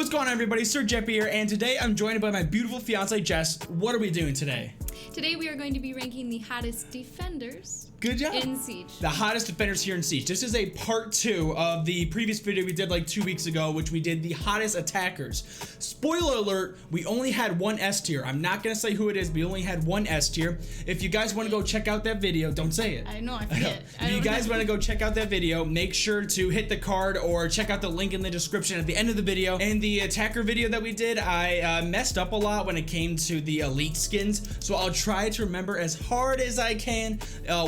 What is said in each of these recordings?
What's going on, everybody? Sirjeppy here, and today I'm joined by my beautiful fiance Jess. What are we doing today? Today we are going to be ranking the hottest defenders. Good job. In Siege. The hottest defenders here in Siege. This is a part 2 of the previous video we did like 2 weeks ago, which we did the hottest attackers. Spoiler alert, we only had one S tier. I'm not gonna say who it is, but we only had one S tier. If you guys want to go check out that video, don't say it. I know, I forget. If you guys want to go check out that video, make sure to hit the card or check out the link in the description at the end of the video. In the attacker video that we did, I messed up a lot when it came to the elite skins, so I'll try to remember as hard as I can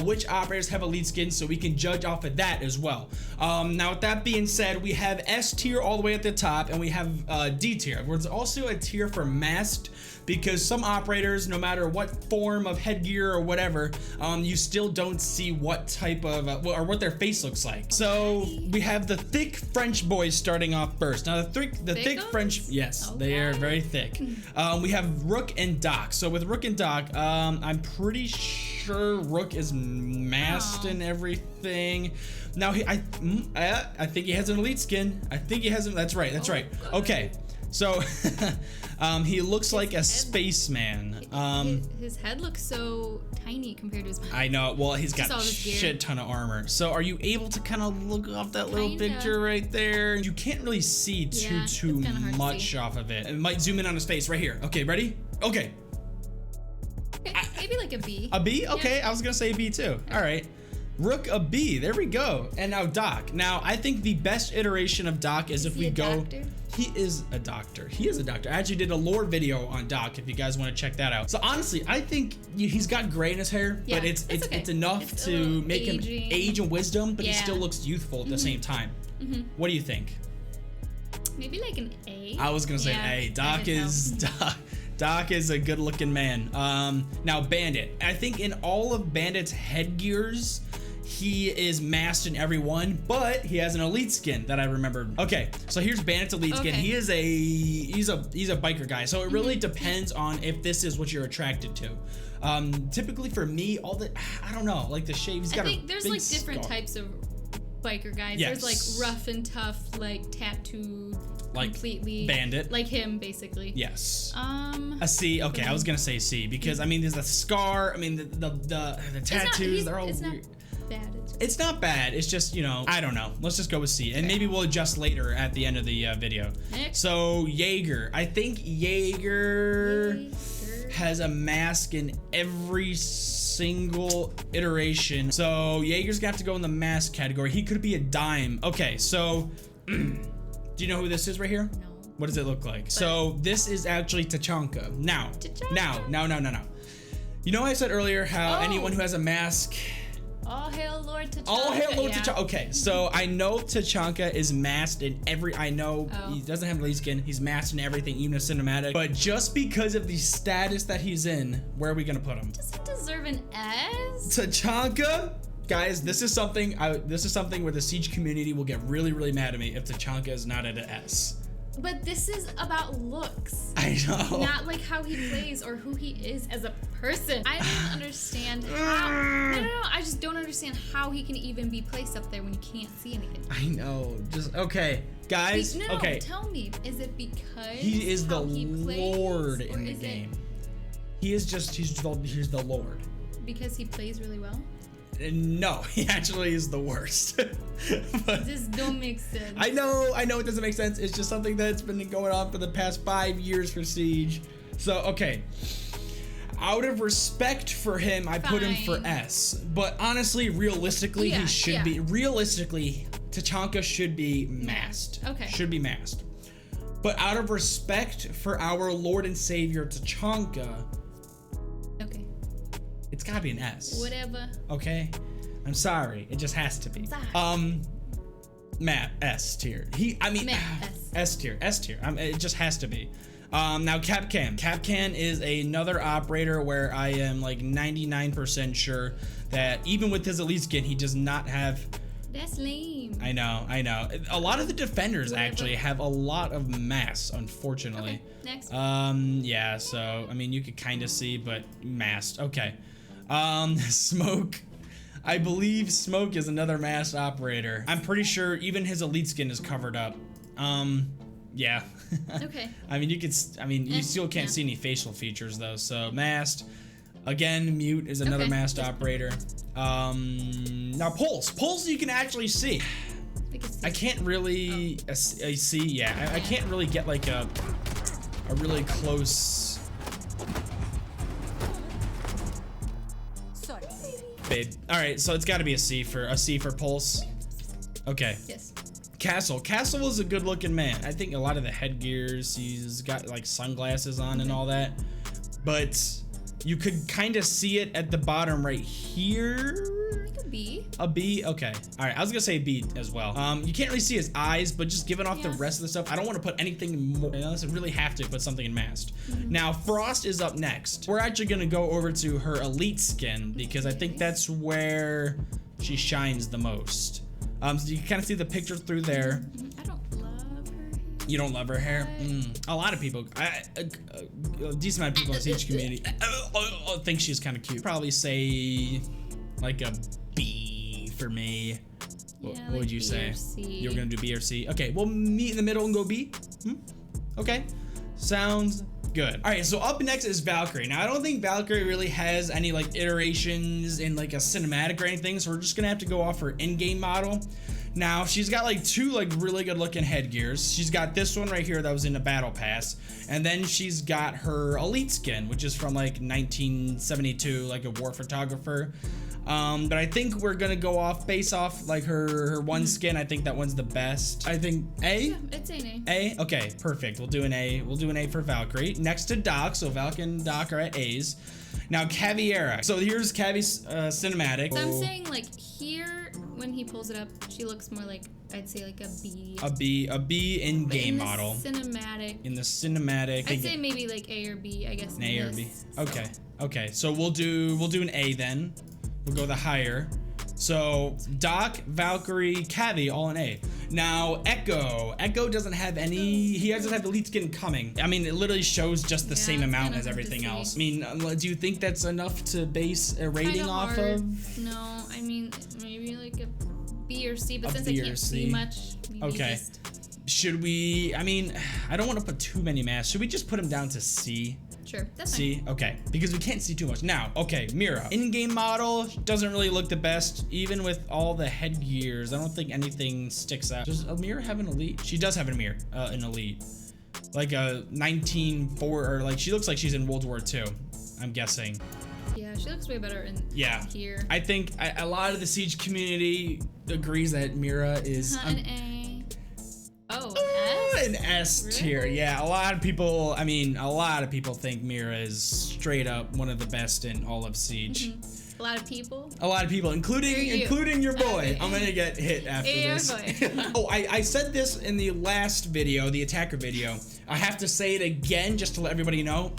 which operators have elite skins so we can judge off of that as well. Now with that being said, we have S tier all the way at the top, and we have D tier. There's also a tier for masked, because some operators, no matter what form of headgear or whatever, you still don't see what type of or what their face looks like. So we have the thick French boys starting off first. Now the thick French, yes, okay. They are very thick. We have Rook and Doc. So with Rook and Doc, I'm pretty sure Rook is masked and everything. Now I think he has an elite skin. I think he has an. That's right. That's right. Okay. So he looks like a spaceman. His head looks so tiny compared to his body. I know. Well, he's got a shit ton of armor. So are you able to kind of look off that little picture right there? You can't really see too much off of it. It might zoom in on his face right here. Okay, ready? Okay. Maybe like a B. A B? Okay, yeah. I was gonna say B too. All right. Rook a B, there we go. And now Doc. Now I think the best iteration of Doc is if we go. Doctor? He is a doctor. He is a doctor. I actually did a lore video on Doc if you guys want to check that out. So honestly, I think he's got gray in his hair, but it's enough to make him age and wisdom, but he still looks youthful at the same time. What do you think? Maybe like an A. I was gonna say A. Doc is a good looking man. Now Bandit. I think in all of Bandit's headgears, he is masked in every one, but he has an elite skin that I remembered. Okay, so here's Bandit's elite skin. He is he's a biker guy, so it really depends on if this is what you're attracted to. Typically for me, I don't know, like the shave. He's got I think there's like different types of biker guys. Yes. There's like rough and tough, like tattooed. Like completely Bandit, like him basically. Yes. A C. Okay, I was gonna say C because I mean there's a scar. I mean the tattoos. They're all weird. Bad. It's not bad. It's just, you know, I don't know. Let's just go with C, and maybe we'll adjust later at the end of the video. Next. So Jager. I think Jager has a mask in every single iteration. So Jager's got to go in the mask category. He could be a dime. Okay, so. Do you know who this is right here? No. What does it look like? So this is actually Tachanka. Now. You know I said earlier how anyone who has a mask. All hail Lord Tachanka. All hail Lord Tachanka. Okay, so I know Tachanka is masked in every. I know he doesn't have elite skin. He's masked in everything, even a cinematic. But just because of the status that he's in, where are we gonna put him? Does he deserve an S? Tachanka. Guys, this is something where the Siege community will get really mad at me if Tachanka is not at an S. But this is about looks. I know. Not like how he plays or who he is as a person. I don't understand how. No. I just don't understand how he can even be placed up there when you can't see anything. I know. Just okay, guys. Okay. Tell me, is it because he is the Lord in the game? He's the Lord. Because he plays really well? No, he actually is the worst. This don't make sense. I know it doesn't make sense. It's just something that's been going on for the past 5 years for Siege. So, okay. Out of respect for him, I put him for S. But honestly, realistically, he should be. Realistically, Tachanka should be masked. Okay. Should be masked. But out of respect for our Lord and Savior, Tachanka, it's gotta be an S. Whatever. Okay? I'm sorry. It just has to be. Matt, S tier. S tier. It just has to be. Now Capcan. Capcan is another operator where I am like 99% sure that even with his elite skin, he does not have. That's lame. I know. A lot of the defenders actually have a lot of mass, unfortunately. Okay, next. Yeah, so I mean you could kind of see, but masked. Okay. Smoke. I believe Smoke is another masked operator. I'm pretty sure even his elite skin is covered up. Yeah. Okay. I mean, you still can't see any facial features though. So mast, again, mute is another mast operator. Now pulse you can actually see. I can't really see. Yeah, I can't really get like a really close. Sorry, babe. All right, so it's got to be a C for pulse. Okay. Yes. Castle is a good looking man. I think a lot of the headgears, he's got like sunglasses on and all that, but you could kind of see it at the bottom right here. Like a B. A B? Okay. All right, I was gonna say B as well. You can't really see his eyes, but just giving off the rest of the stuff, I don't want to put anything more, unless I really have to put something in mast. Now, Frost is up next. We're actually gonna go over to her elite skin because I think that's where she shines the most. So you can kind of see the picture through there. I don't love her hair. You don't love her hair? A lot of people, a decent amount of people in the Siege community think she's kind of cute. Probably say like a B for me. Yeah, what like would you B say? or C. You were gonna do B or C? Okay, we'll meet in the middle and go B. Okay, sounds good. All right, so up next is Valkyrie. Now I don't think Valkyrie really has any like iterations in like a cinematic or anything, so we're just gonna have to go off her in-game model. Now she's got like two like really good looking headgears. She's got this one right here that was in the battle pass, and then she's got her elite skin, which is from like 1972, like a war photographer. But I think we're gonna go off base off like her one skin. I think that one's the best. I think A. Yeah, it's an A. A? Okay, perfect. We'll do an A. We'll do an A for Valkyrie. Next to Doc, so Valk and Doc are at A's. Now Caviera. So here's Cavi's cinematic. So I'm saying like here when he pulls it up, she looks more like I'd say like a B. A B in-game model. Cinematic. In the cinematic. I'd say maybe like A or B, I guess. An A or B. Okay. Okay. So we'll do an A then. We'll go the higher. So Doc, Valkyrie, Cavi, all an A. Now Echo doesn't have any. He doesn't have the elite skin coming. I mean, it literally shows just the same amount as everything else. I mean, do you think that's enough to base a rating off of? No, I mean maybe like a B or C, but A since B I or can't C. see much, maybe Okay. just... Should we? I mean, I don't want to put too many masks. Should we just put him down to C? Sure, that's C, okay, because we can't see too much. Now, okay, Mira. In-game model doesn't really look the best, even with all the headgears. I don't think anything sticks out. Does Mira have an elite? She does have an elite. Like a 1904, or like, she looks like she's in World War II, I'm guessing. fine. Yeah, she looks way better in here. I think a lot of the Siege community agrees that Mira is An A. Oh, an S? an S tier. Really? Yeah, a lot of people think Mira is straight up one of the best in all of Siege. A lot of people. A lot of people, including your boy. Okay. I'm gonna get hit after this. Boy. Oh, I said this in the last video, the attacker video. I have to say it again just to let everybody know.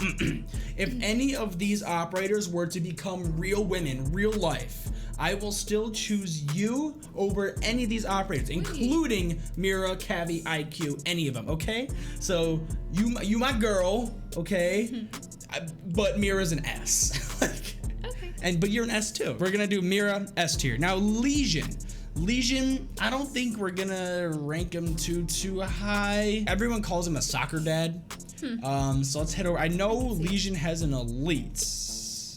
If any of these operators were to become real women, real life, I will still choose you over any of these operators, including Mira, Cavi, IQ, any of them, okay? So, you my girl, okay? But Mira's an S. Okay. But you're an S too. We're gonna do Mira, S tier. Now, Lesion, I don't think we're gonna rank him too high. Everyone calls him a soccer dad. So let's head over. I know Lesion has an elite.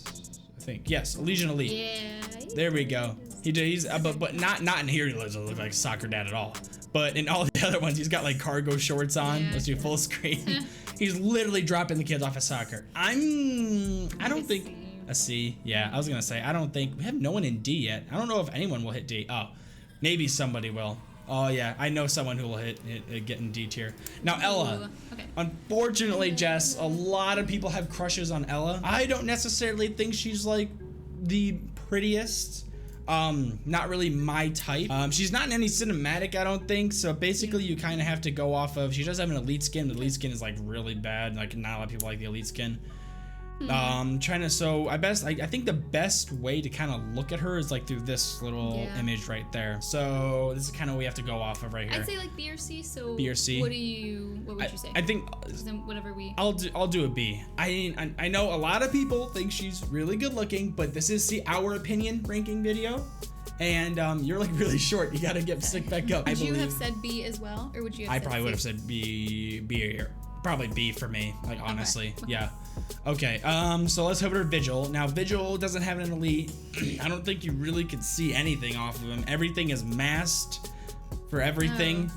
I think, yes, a Lesion elite. Yeah. There we go. He's but not in here. He doesn't look like a soccer dad at all. But in all the other ones, he's got like cargo shorts on. Yeah. Let's do full screen. He's literally dropping the kids off of soccer. I don't think a C. Yeah, I was gonna say I don't think we have no one in D yet. I don't know if anyone will hit D. Oh, maybe somebody will. Oh yeah, I know someone who will get in D tier. Now Ela. Okay. Unfortunately, Jess, a lot of people have crushes on Ela. I don't necessarily think she's like the prettiest. Not really my type. She's not in any cinematic, I don't think. So basically, you kind of have to go off of. She does have an elite skin. The elite skin is like really bad. Like not a lot of people like the elite skin. I think the best way to kind of look at her is like through this little image right there. So this is kind of what we have to go off of right here. I'd say like B or C. So B or C. What would you say? I think then whatever we. I'll do a B. I know a lot of people think she's really good looking, but this is our opinion ranking video. And you're like really short. You gotta get sick back up. Would you have said B as well, or would you have I said probably C? would have said B, probably B for me, like honestly. Okay. Yeah. Okay, so let's over to Vigil. Now, Vigil doesn't have an elite. I don't think you really could see anything off of him. Everything is masked for everything.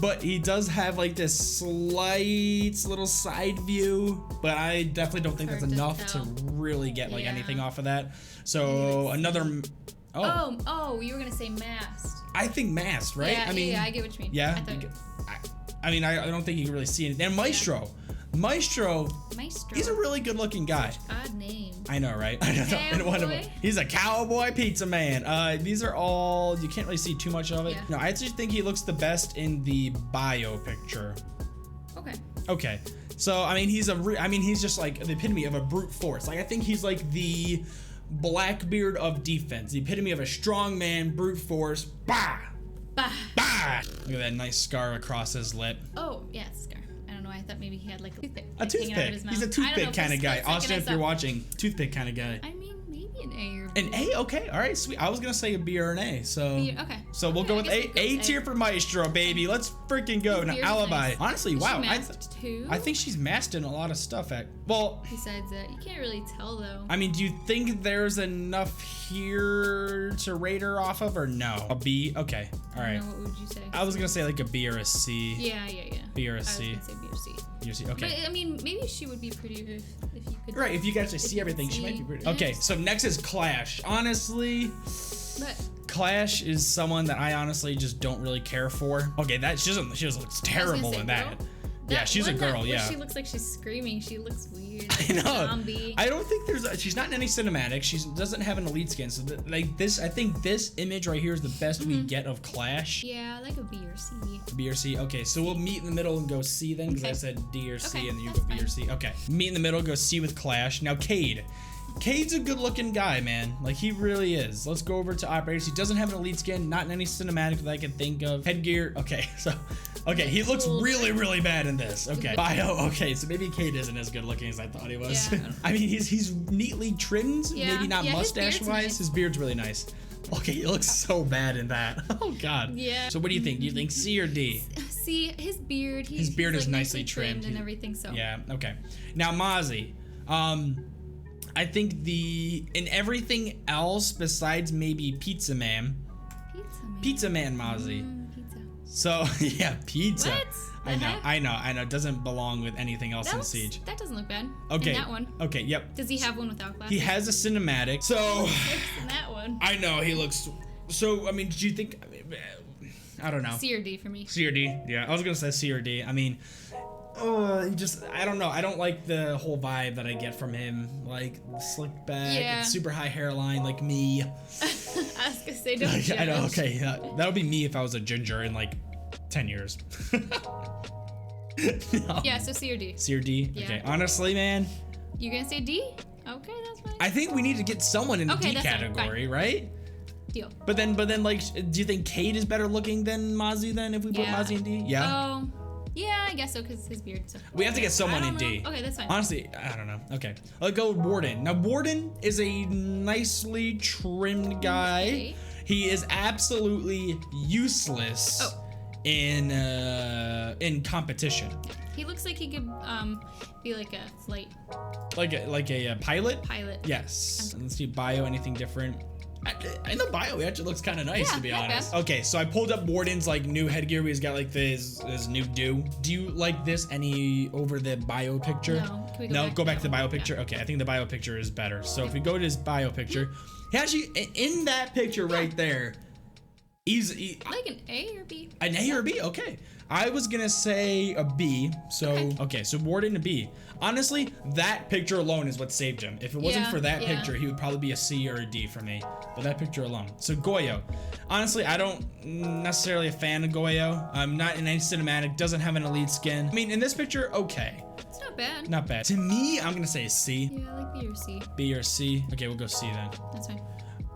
But he does have like this slight little side view, but I definitely don't think that's enough to really get like anything off of that. So another, oh, you were gonna say masked. I think masked, right? Yeah, I mean, yeah, I get what you mean. Yeah. I mean, I don't think you can really see anything. And Maestro. Maestro, he's a really good looking guy. Odd name. I know, right? I don't know. Cowboy? He's a cowboy pizza man. These are all, you can't really see too much of it. Yeah. No, I actually think he looks the best in the bio picture. Okay. Okay. So, I mean, he's just like the epitome of a brute force. Like, I think he's like the Blackbeard of defense, the epitome of a strong man, brute force. Bah! Bah! Bah! Look at that nice scar across his lip. Oh, yeah, it's a scar. I don't know. I thought maybe he had like a toothpick. A toothpick. He's a toothpick kind of guy. Austin, if you're watching, toothpick kind of guy. I mean, maybe an A or B. An A? Okay. All right. Sweet. I was going to say a B or an A. So, Okay. So we'll go with A tier for Maestro, baby. Let's freaking go. Now, Alibi. Nice. Honestly, wow. Too? I think she's masked in a lot of stuff. Well, besides that, you can't really tell though. I mean, do you think there's enough here to rate her off of, or no? A B? Okay. All right. What would you say? I was going to say like a B or a C. Yeah. B or a C. I was gonna say B or C. B or C. Okay. But I mean, maybe she would be pretty if you could. Right, if you could actually see everything, she might be pretty. Okay, so next is Clash. Honestly, Clash is someone that I honestly just don't really care for. Okay, she just looks terrible in that. Yeah, she's a girl. Yeah. She looks like she's screaming. She looks weird. Like I know. Zombie. I don't think she's not in any cinematic. She doesn't have an elite skin. So like this, I think this image right here is the best we get of Clash. Yeah, like a B or C. B or C. Okay, so we'll meet in the middle and go C then, because I said D or C and then you go B or C. Okay, meet in the middle, go C with Clash. Now Cade. Cade's a good looking guy, man. Like, he really is. Let's go over to operators. He doesn't have an elite skin, not in any cinematic that I can think of. Headgear. Okay, so he looks really, really bad in this. Okay. Bio. Okay, so maybe Cade isn't as good looking as I thought he was. Yeah. I mean, he's neatly trimmed, maybe not mustache wise. Nice. His beard's really nice. Okay, he looks so bad in that. Oh God. Yeah. So what do you think? Do you think C or D? See, his beard. His beard is like nicely trimmed and everything. So. Yeah. Okay. Now Mozzie. I think in everything else besides maybe Pizza Man Mozzie. Pizza. So yeah, pizza. What? I know. It doesn't belong with anything else in Siege. That doesn't look bad. Okay. In that one. Okay. Yep. Does he have one without glasses? He has a cinematic. So. In that one. I know he looks. So I mean, do you think? I don't know. C or D for me. C or D. Yeah, I was gonna say C or D. I mean. I don't know. I don't like the whole vibe that I get from him. Like slick back, super high hairline, like me. I was gonna say don't judge. I know. Okay, that would be me if I was a ginger in like 10 years. No. Yeah. So C or D. C or D. Yeah. Okay. Honestly, man. You're gonna say D? Okay, that's fine. I think we need to get someone in the D category, right? Deal. But then, like, do you think Cade is better looking than Mozzie? Then if we put Mozzie in D, yeah. Oh. Yeah, I guess so, because his beard. So. We have to get someone in D. Okay, that's fine. Honestly, I don't know. Okay. Let's go with Warden. Now, Warden is a nicely trimmed guy. Okay. He is absolutely useless in competition. He looks like he could be like a flight. Like a pilot? Pilot. Yes. Let's see bio, anything different. In the bio, he actually looks kind of nice, to be honest. Bad. Okay, so I pulled up Warden's like new headgear. He's got like his new do. Do you like this any over the bio picture? No. Can we go Go back to the bio picture. Okay, I think the bio picture is better. So if we go to his bio picture, he actually in that picture right there, he's like an A or B. An A or B? Okay. I was gonna say a B. So okay, so Warden a B. Honestly, that picture alone is what saved him. If it wasn't for that picture, he would probably be a C or a D for me. But that picture alone. So Goyo. Honestly, I don't necessarily a fan of Goyo. I'm not in any cinematic. Doesn't have an elite skin. I mean, in this picture, okay. It's not bad. Not bad. To me, I'm gonna say C. Yeah, I like B or C. B or C. Okay, we'll go C then. That's fine.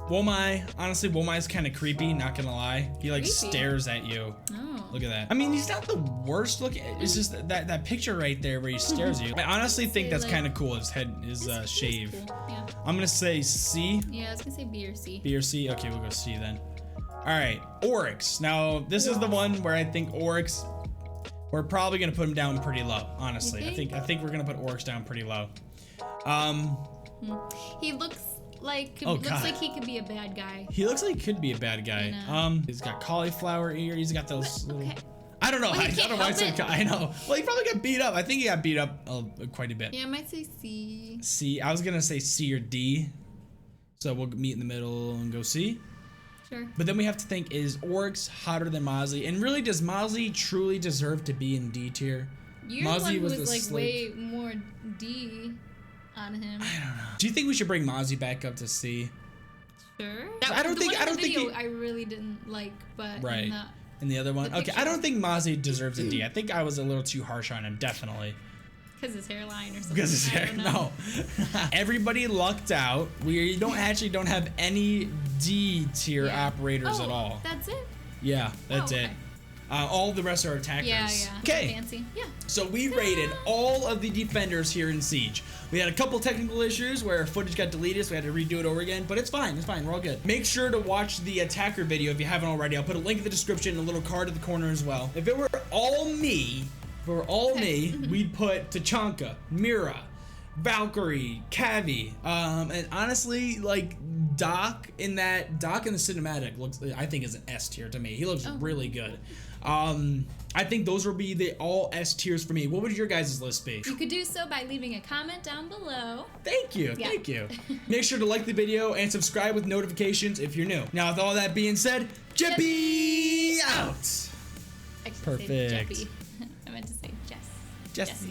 Womai, honestly, Womai's kind of creepy, not gonna lie. He like Creepy? stares at you. Oh. Look at that. I mean, he's not the worst looking. It's just that picture right there where he stares at you. I honestly think that's kind of cool. His head is shave. Cool. Yeah. I'm gonna say C. Yeah, I was gonna say B or C. B or C? Okay, we'll go C then. All right, Oryx. Now, this is the one where I think Oryx, we're probably gonna put him down pretty low, honestly. You think? I think we're gonna put Oryx down pretty low. He looks like Oh, God. like he could be a bad guy. He looks like he could be a bad guy. I know. He's got cauliflower ear. He's got those little. Okay. I don't know. Well, he I don't can't know why I help said. it. I know. Well, he probably got beat up. I think he got beat up quite a bit. Yeah, I might say C. C. I was gonna say C or D. So we'll meet in the middle and go C. Sure. But then we have to think: is Oryx hotter than Mozzie? And really, does Mozzie truly deserve to be in D tier? Your Mozzie one was was the like slave. way more D on him. I don't know. Do you think we should bring Mozzie back up to C? Sure. I don't think- The one I don't in the think video he- I really didn't like, but Right. in the, And the other one? The Okay, I don't think Mozzie deserves a D. I think I was a little too harsh on him, definitely. because his hairline or something. Because his I hair. don't know. No. Everybody lucked out. We don't have any D tier Yeah. operators Oh, at all. That's it. Yeah, that's Oh, it. okay. All the rest are attackers. Yeah, yeah. Okay. Fancy. Yeah. So we rated all of the defenders here in Siege. We had a couple technical issues where footage got deleted, so we had to redo it over again, but it's fine, we're all good. Make sure to watch the attacker video if you haven't already. I'll put a link in the description and a little card in the corner as well. If it were all me, we'd put Tachanka, Mira, Valkyrie, Cavi, and honestly, like Doc in the cinematic looks, I think, is an S tier to me. He looks really good. I think those will be the all S tiers for me. What would your guys' list be? You could do so by leaving a comment down below. Thank you. Make sure to like the video and subscribe with notifications if you're new. Now, with all that being said, Jeppy out. I should Perfect. say Jeppy. I meant to say Jess. Jesse.